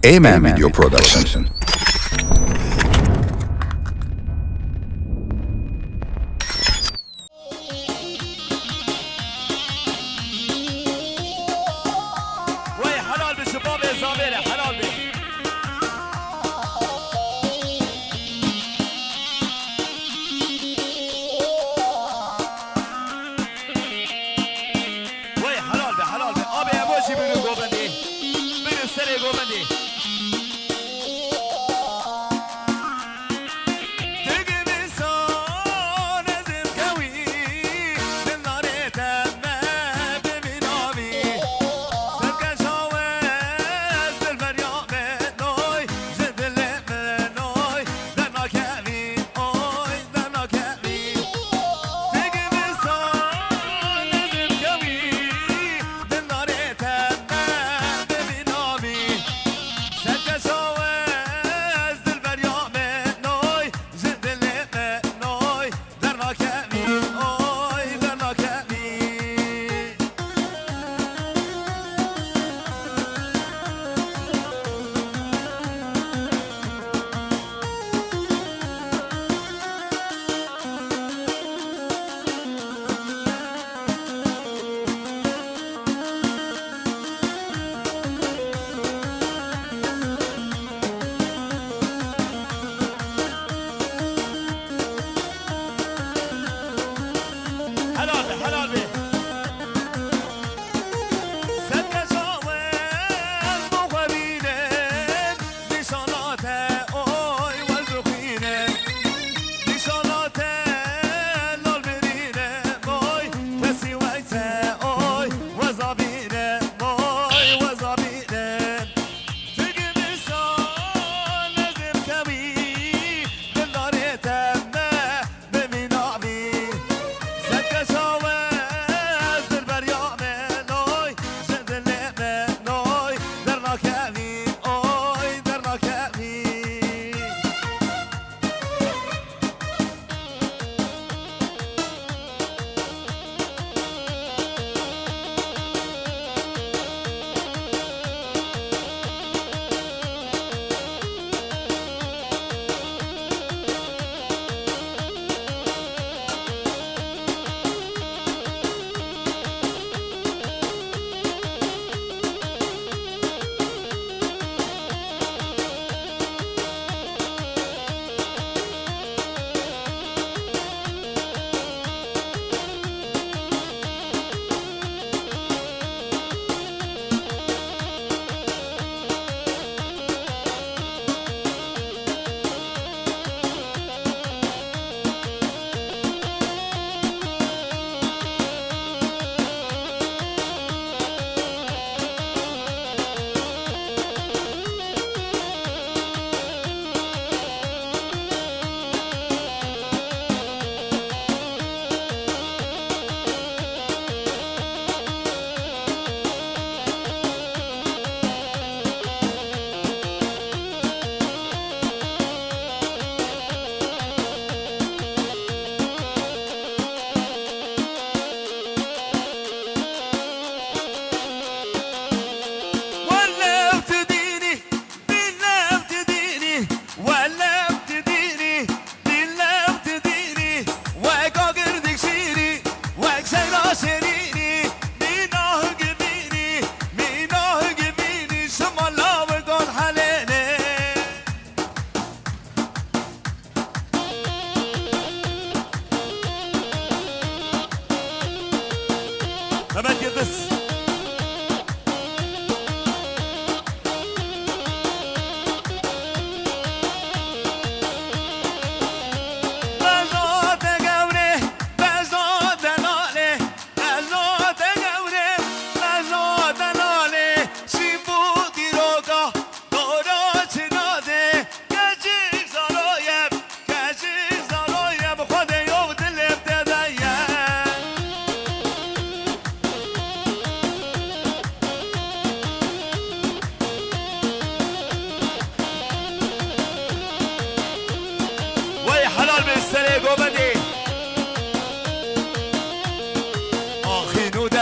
A-Man Video Production.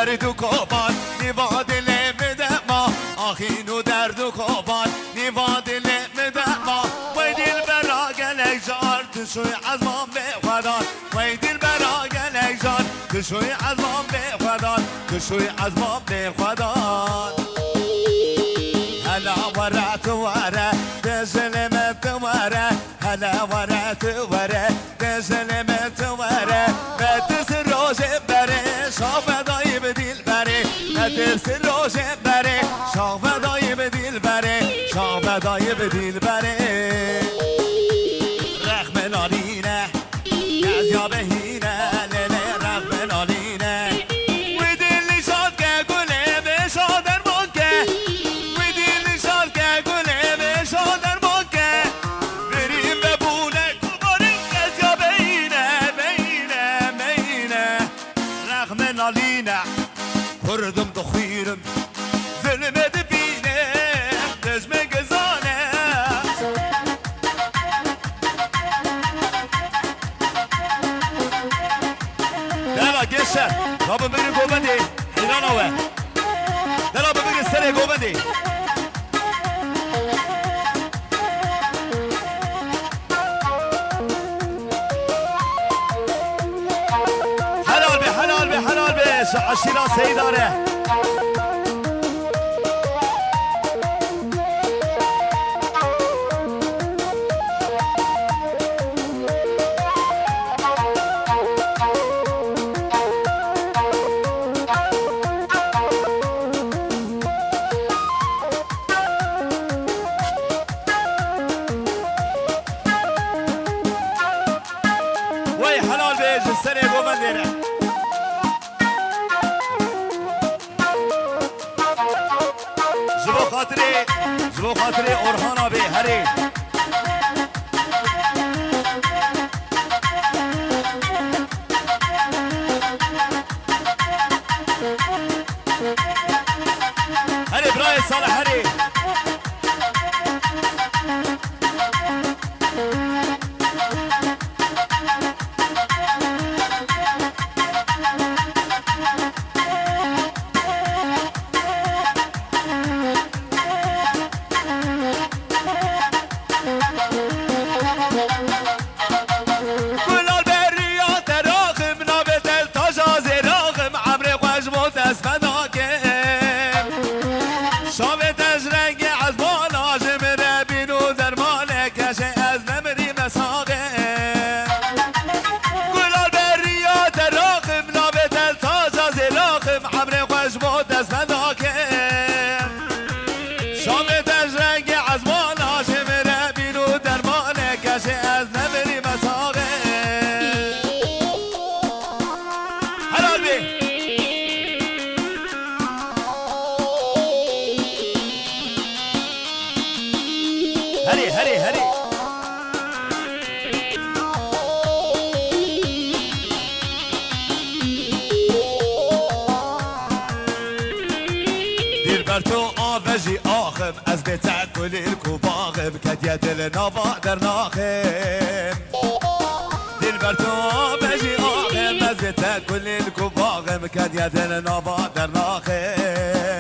درد و کابان نیواد لمده ما آخین و درد و کابان نیواد دشوی عزمان به خدان وی دل برا گلک جان دشوی عزمان به خدان دشوی عزمان به خدان هلا ورات وره دزلمت وره هلا ورات وره دزلمت وره بترس روز بره شاف دای بدیل بره بترس روز بره شاف دای بدیل بره شاف دای بدیل بره رخم نالینه گزیا بهینه لیله رخم نالینه وی دل شاد که گله به شادر مانکه وی دل شاد که گله به شادر مانکه بریم ببونه کباریم گزیا بهینه بهینه بهینه رخم نالینه کردم دخیرم ظلمه دبینه دزم گزانه دلا گشه رابا بگیر گوبندی ایران آوه دلا بگیر سر گوبندی حلال به حلال به حلال به عشیرا سیداره وی حلال به جسر گوبندیره جبو خاطری اورهانا به هری هری برای صالح هری هری هری هری دیر بر تو آوجی آخم از بهتر کلی کوباغم کدیه دل نابا در ناخم دیر بر تو آوجی آخم از بهتر کلی کوباغم کدیه دل نابا در ناخم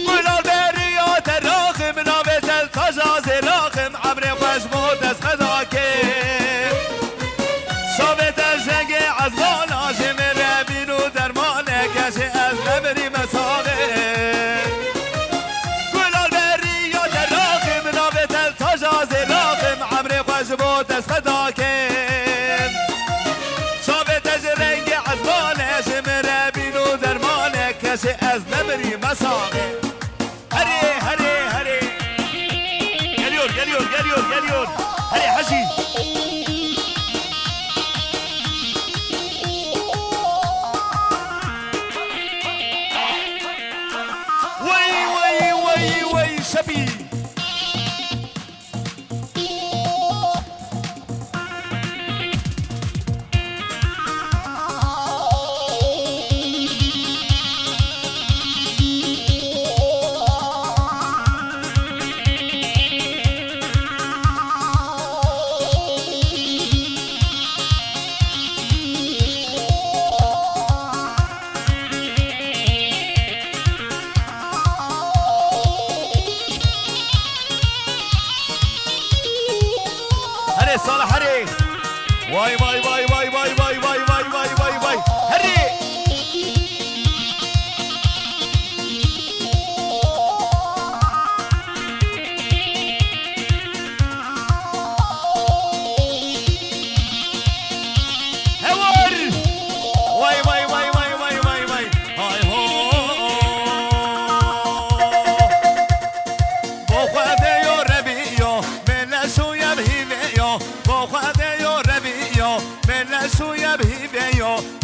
گلال بریات راخم نابت التجاز راخم عمر خوشمود از خدا که شابت الجنگ از بالا جمر بینو درمانه کشه از نبری مساقه گلال بریات راخم نابت التجاز راخم عمر خوشمود از خدا که شابت الجنگ از بالا جمر بینو درمانه کشه از نبری مساقه geliyor. Hadi Hacı. Vay şabi. هري صالح هري واي واي واي واي واي واي واي واي واي واي واي هري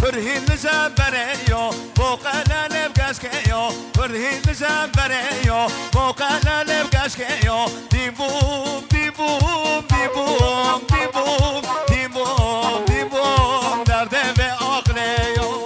فرهين زنبريو بوقنا لبقاسكيو فرهين زنبريو بوقنا لبقاسكيو دي بوم دي بوم دي بوم دي بوم دي بوم دي بوم درد بعقليو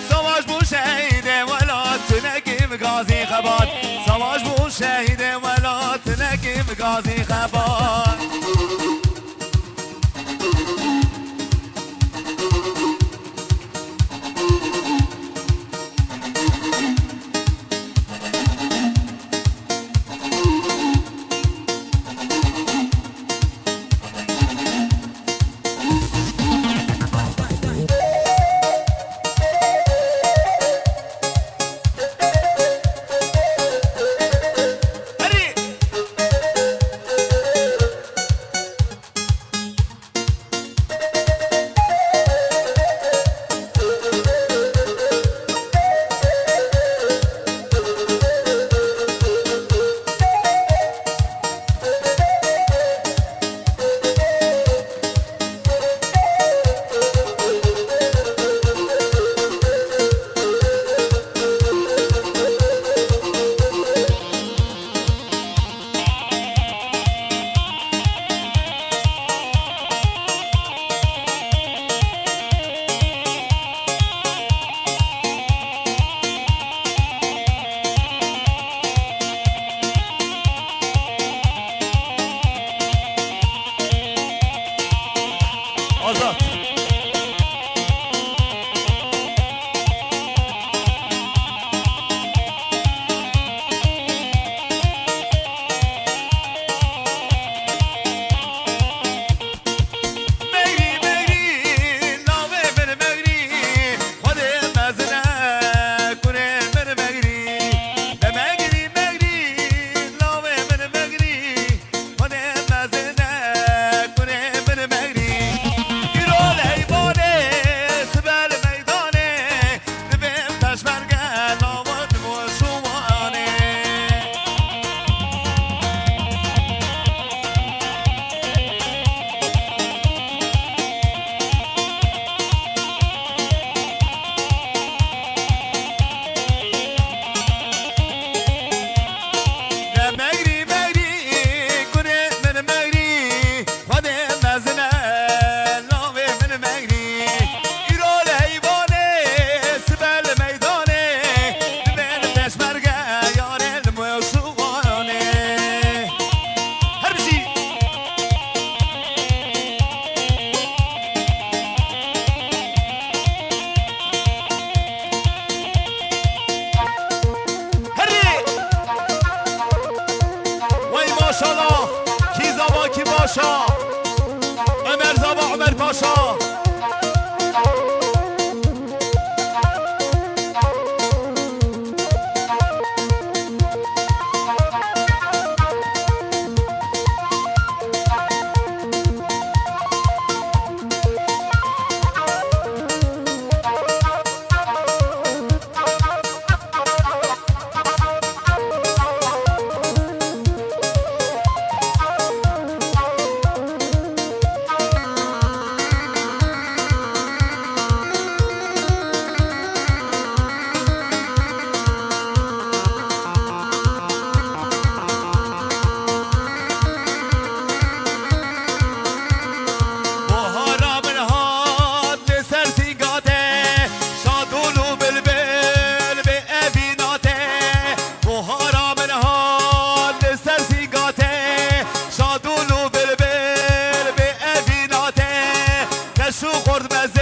سواج بو شهید ولات نگیم غازی خبر سواج بو شهید ولات نگیم غازی خبر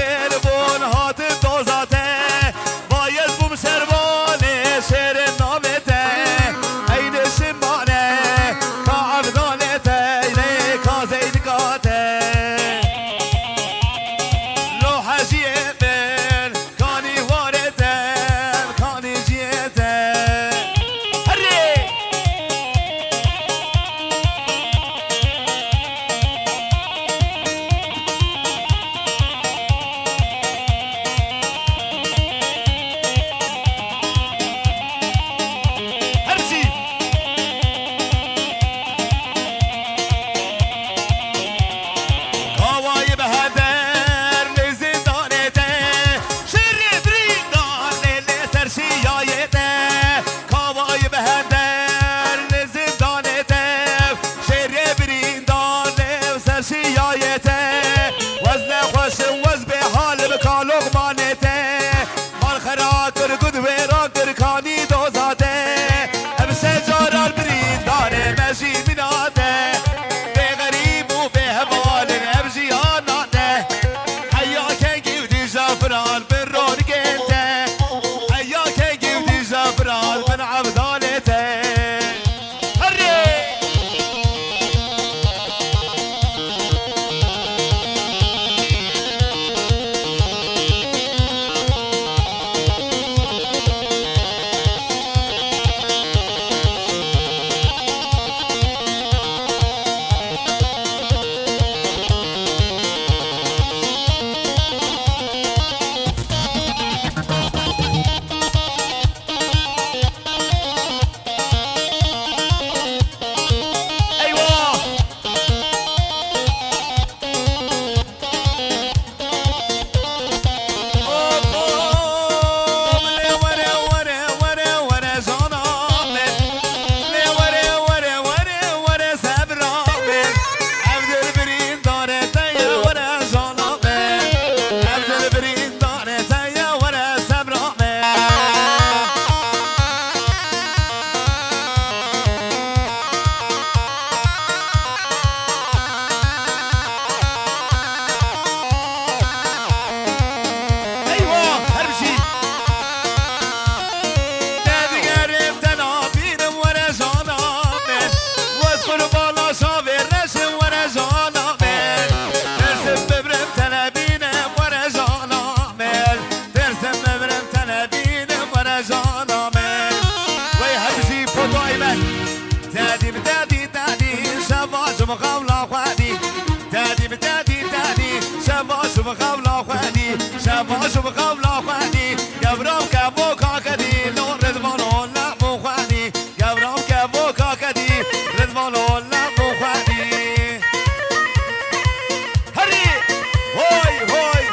شیر بون هات دوزاته باید بوم سربانه شیر نامته این شمانه کا عبدالته اینه کا زیدگاته لو حجیه من کانی وارده کانی جیته هری هرچی کاوای بهدر نزندانته شر بریندان لسر شیایته کاوای بهدر نزندانته شر بریندان لسر شیایته وزن خوش وز به حال بکالوغ مانته مال خراکر گد و راکر کانی دوزاته امسه جارال بریندان مجی مناته به غریب و به حوال ابجی آناته حیا کنگی و دی جافران بن رون گلته حیا کنگی و دی جافران بن عبدالته هری ايوه دادي بدادي دادي شباش مخاولة خوادي دادي بدادي دادي شباش مخاولة خوادي شباش مخاولة خوادي قبرم كابو كاكدي لو رضوانو لا مو خوادي قبرم كابو كاكدي رضوانو لا مو خوادي هري هوي هوي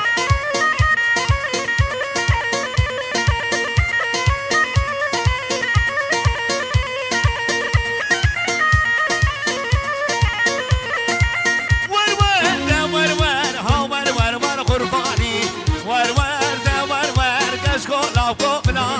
قرباني ور ور ده ور ور کشکو لاکو بنا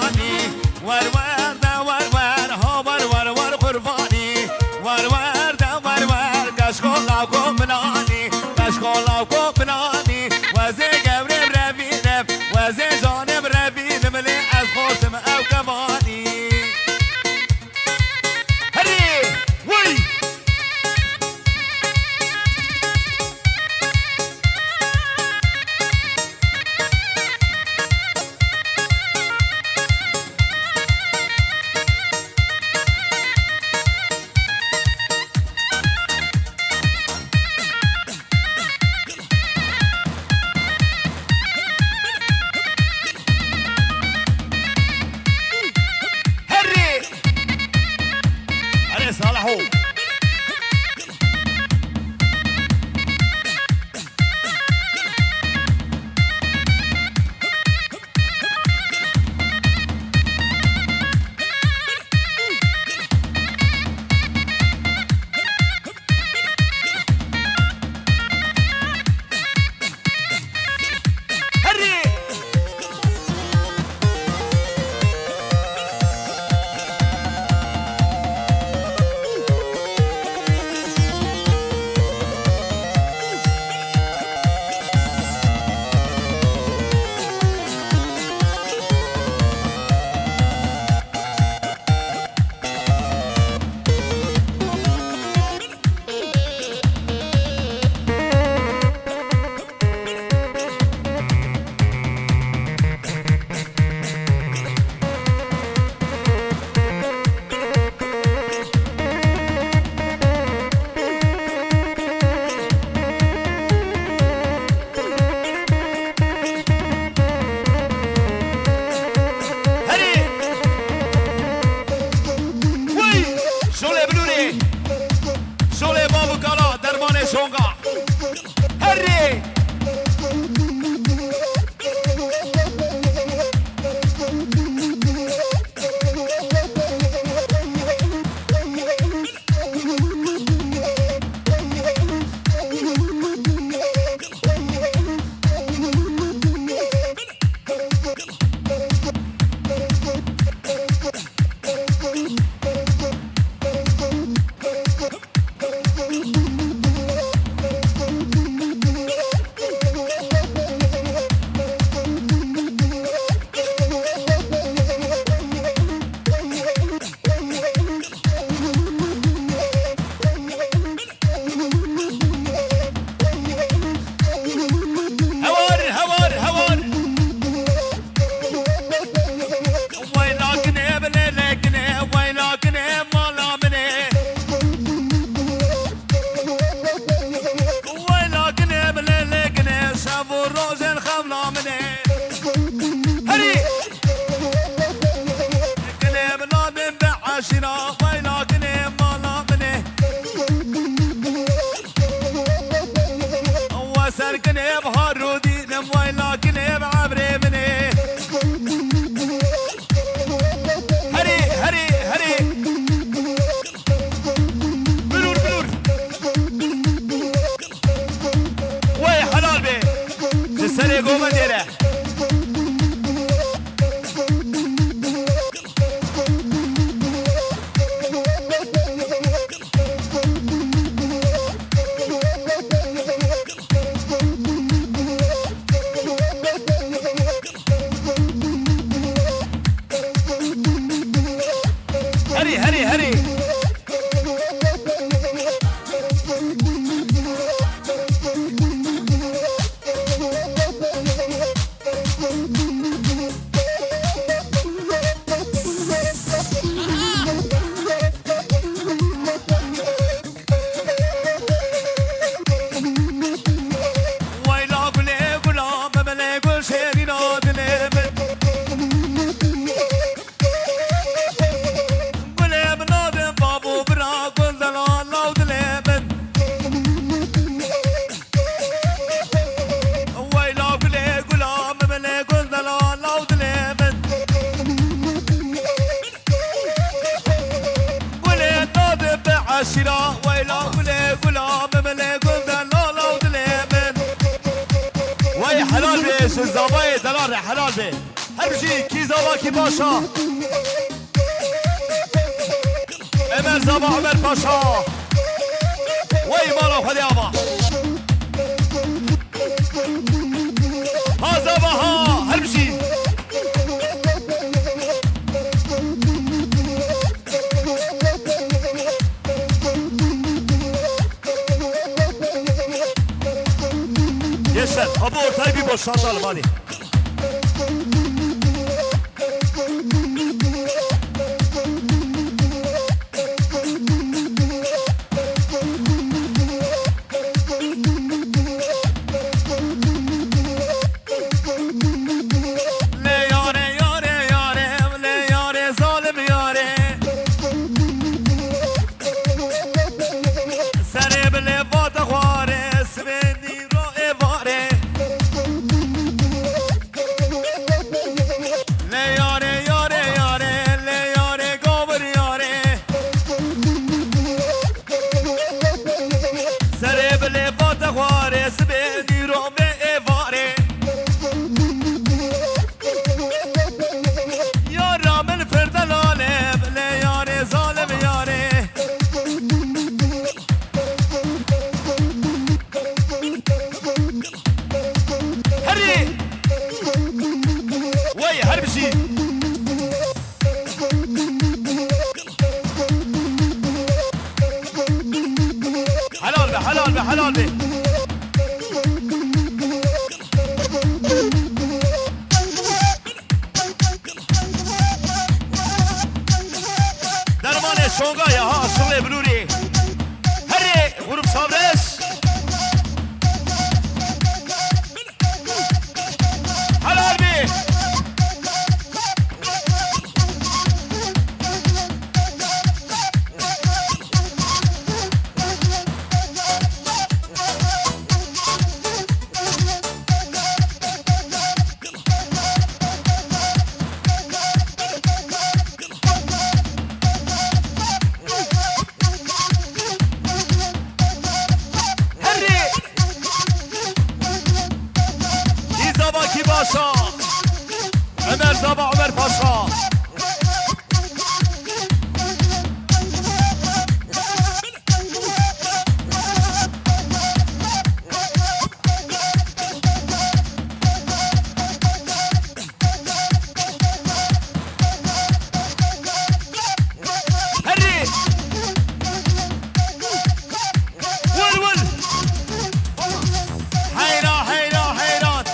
سری گومه دیره شیرا ویلا گله گلام مله گل دلالا و دل من وی حلال بیش زبای دلار حلال بی هر بشی کی زبا کی باشا امر زبا عمر پاشا وی مالا خودی آبا ها زبا ها هر بشی yeşil, ama ortayı bir boşaltalım hadi. Le yare yare yare, le yare zalim yare. Seni bile vada khare, sveni حلال بي درمان شونغا يا ها شغل بلوري هري غروب صابرش حلال بي Paşa Ömer Zaba Ömer Paşa Harry Vur vur Hayra hayra hayran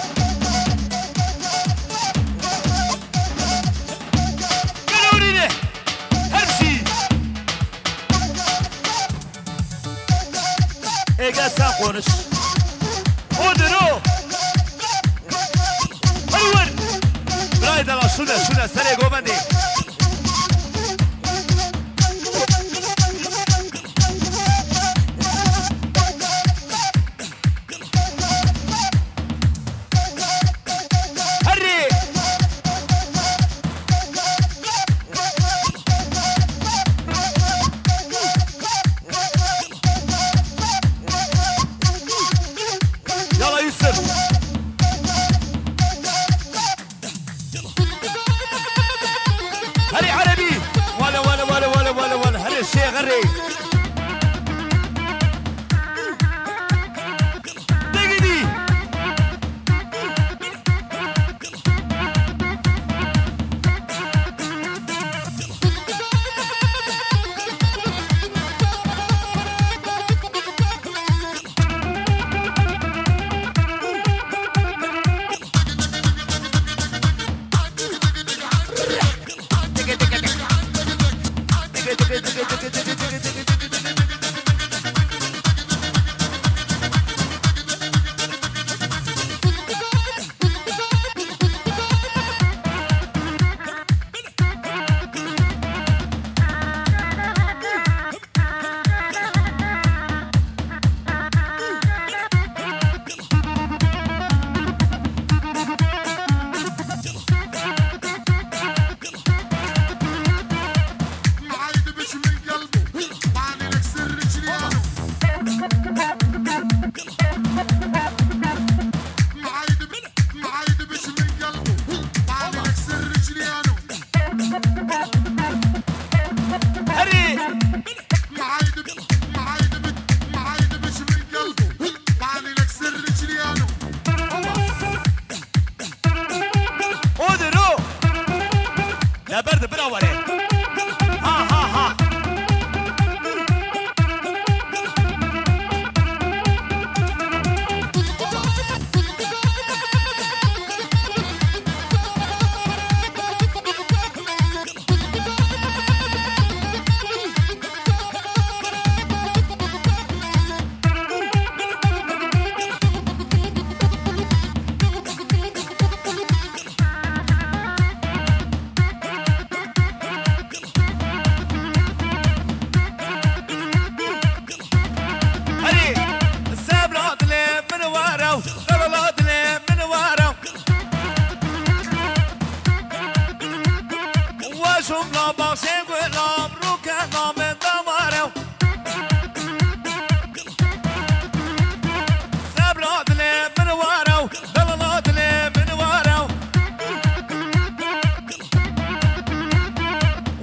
Ege sen konuş. Odur o. Hadi vur. Bırak da la şuna sene gomendi. Hadi. Yala Yusuf. أري دقيقي يا برد براوري ها ها ها جملة باقي قلاب روكا نام دوارو سبلات لي من وارو دلالات لي من وارو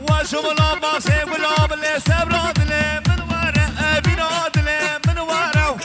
وجملة باقي قلاب لي سبلات لي من وارو أبينات لي من وارو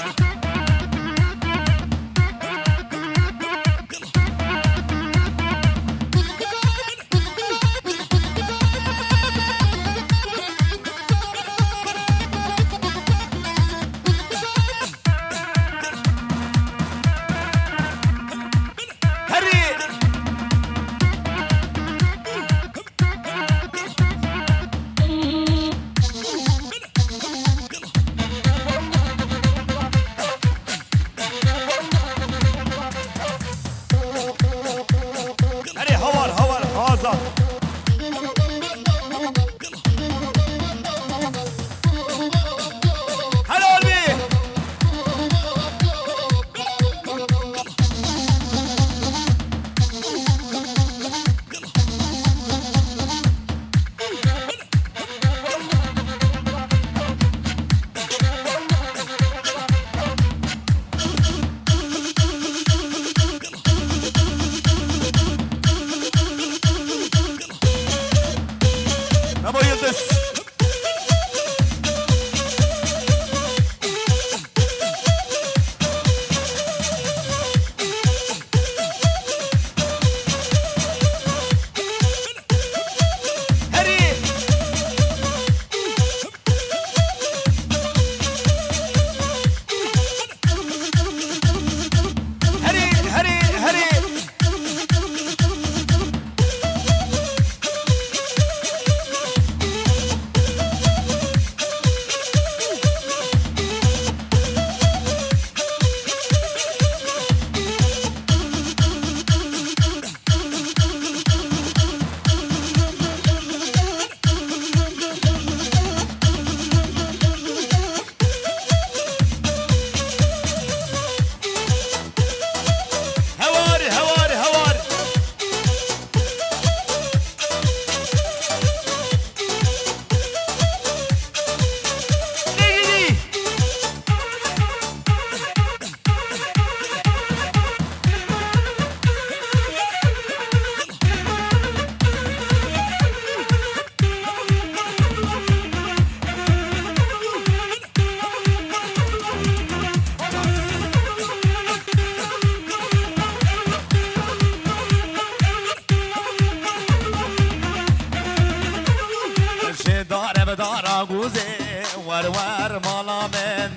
گوزه ور ور مالا من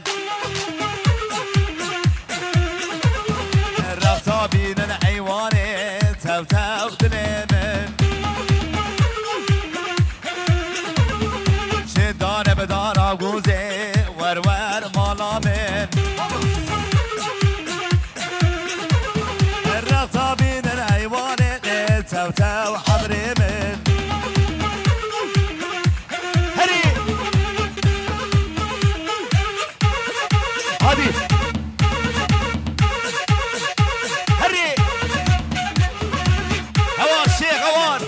رفتا بینن ایوانه تو تو دل من چه داره به دارا گوزه ور ور مالا من رفتا بینن ایوانه تو تو حضری من هری هادي هري هوان شيخ هوان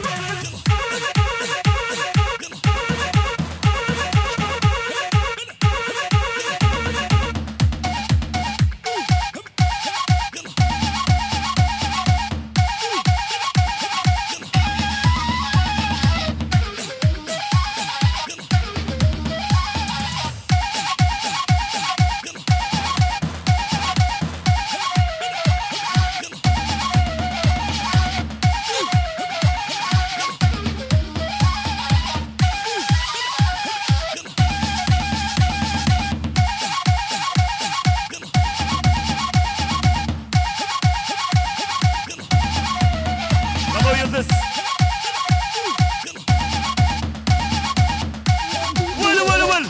Yıldız. Vıl vıl vıl.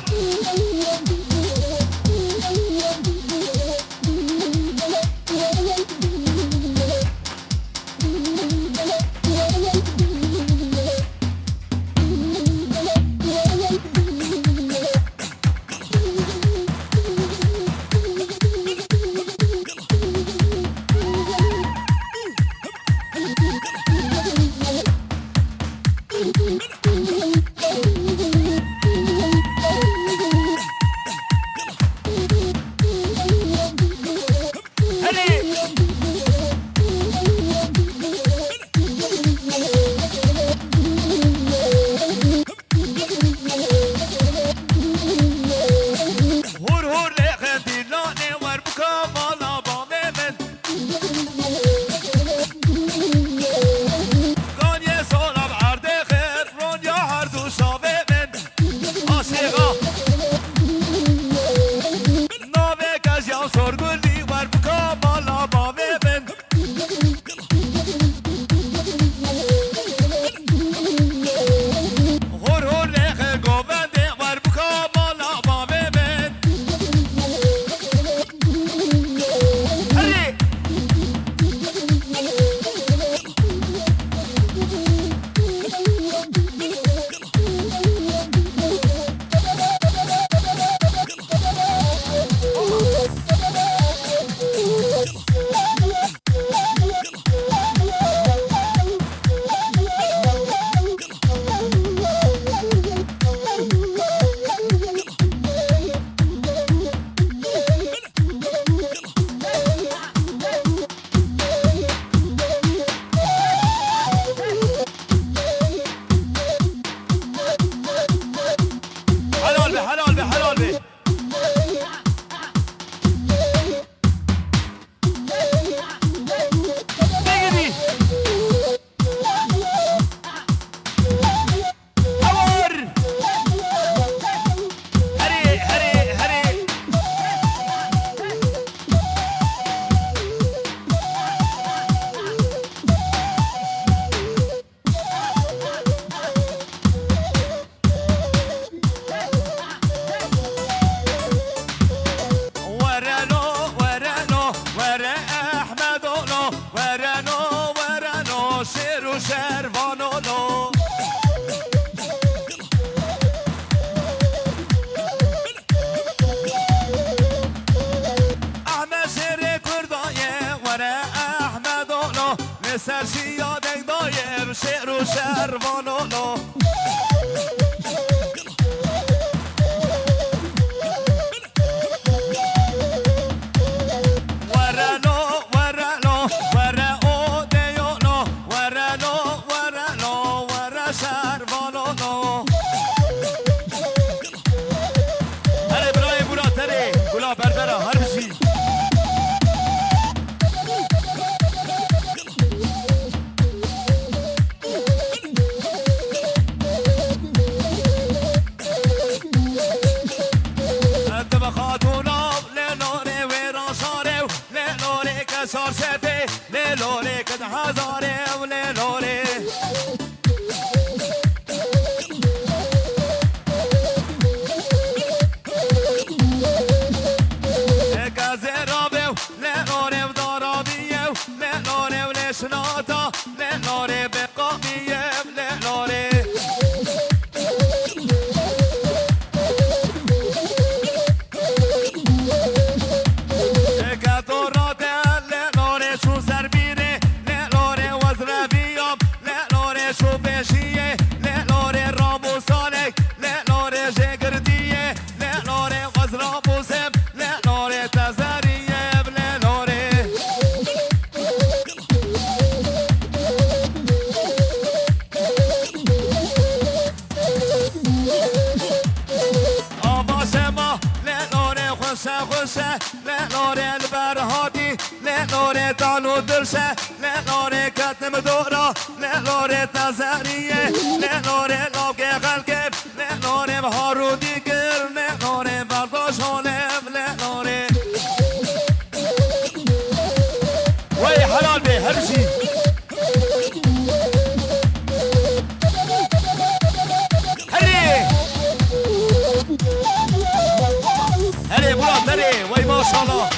سرشی یادک دایر شعر و شروانولو ورلو ورلو ورلو دیولو ورلو ورلو ور شروانولو هره برای بولاتره بولا بربرا هر بشی ما لنوري بقامية لنوري كاتورات لنوري شو سربيري لنوري وزرافيوم لنوري شو بشية لنوري رامو صالح لنوري جيجردية لنوري وزرامو سب لنوري تزارية لنوري آباشما لنوري خوشه خوشه لنوري البرهادي لنوري تانو درشه لنوري كتم دورا لنوري تزارية لنوري لوكي خلقب لنوري بهارو ديگر لنوري برداش هونم لنوري وي حلال بي هرشي هري هري مراد هري وي ما شاء الله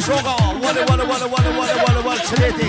شوقا ولا شريتي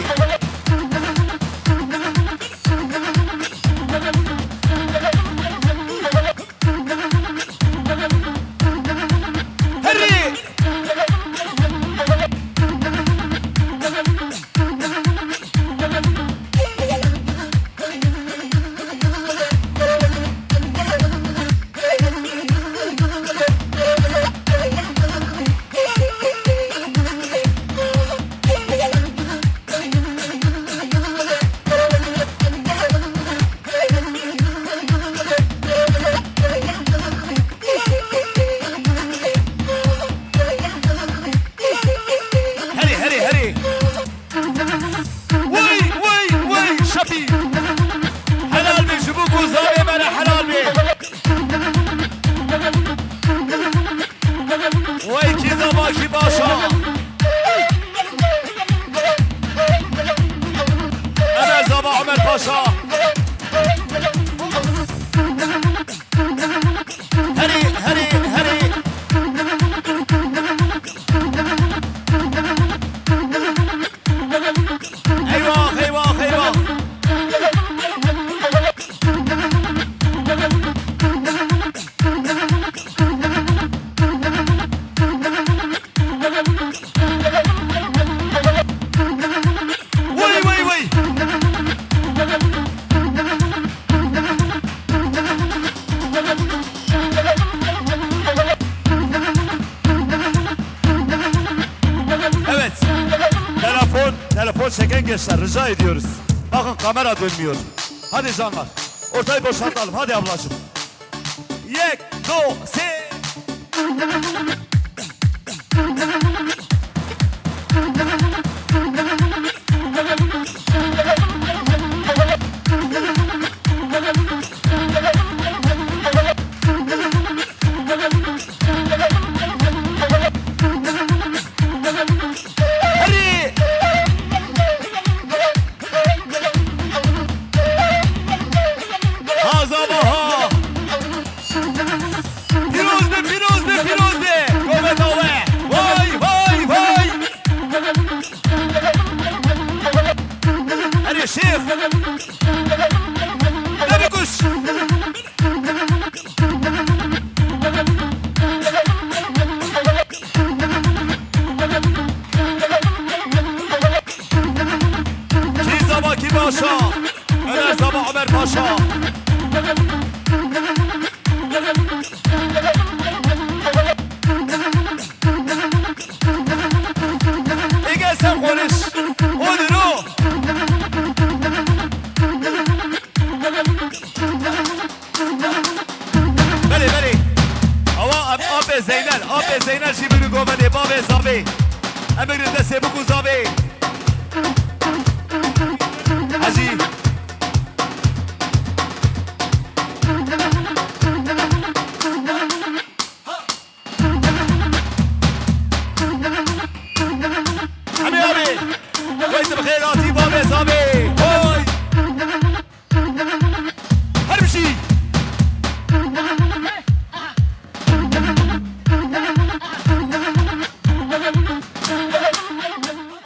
Bekleyin gençler, rica ediyoruz. Bakın kamera dönmüyor. Hadi canlar. Ortayı boşaltalım. Hadi ablacığım. Yek, do, se. Hadi. Hazabaha. Firuzli, Firuzli, Firuzli. Gomet ove. Vay, vay, vay. Hadi şef. Hadi kuş. Ki sabah ki başa. Ömer sabah Ömer Paşa. Gel sen konuş. Odur o. Beli beli. Hava abi Zeynel. Abi Zeynel şimdi goveni. Babe zabi. Emir de sebu kuzabi.